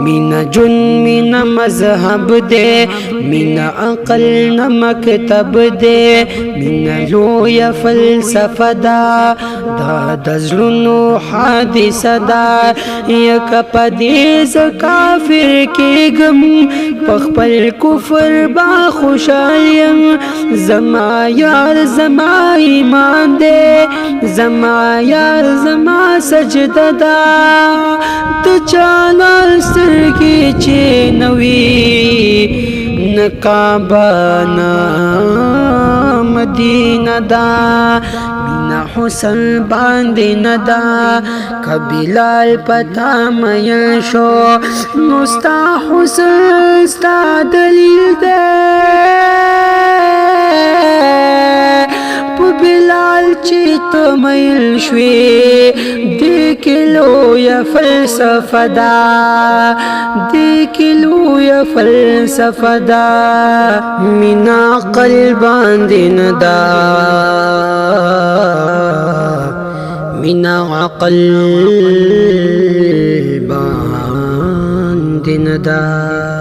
مینا جن مینا مذهب دے مینا عقل نہ مکتب دے مینا لویا فلسفہ دا د زړونو حادثه دا یک پدیز کافر کېږم په خپل کفر با خوشالیم زما یار زما ایمان دے زما یار زما سجده دا د چانا سترګې چې نوي نه کعبه نه مدینه دا مینا حسن باندې نه دا که بلال پتا میل شو نو ستا حسن ستا دلیل دی په بلال چې ته میل شوې دې کې لویه فلسفه دا دې کې لویه فلسفه دا مینا عقل باندې نه دا مینا عقل باندې نه دا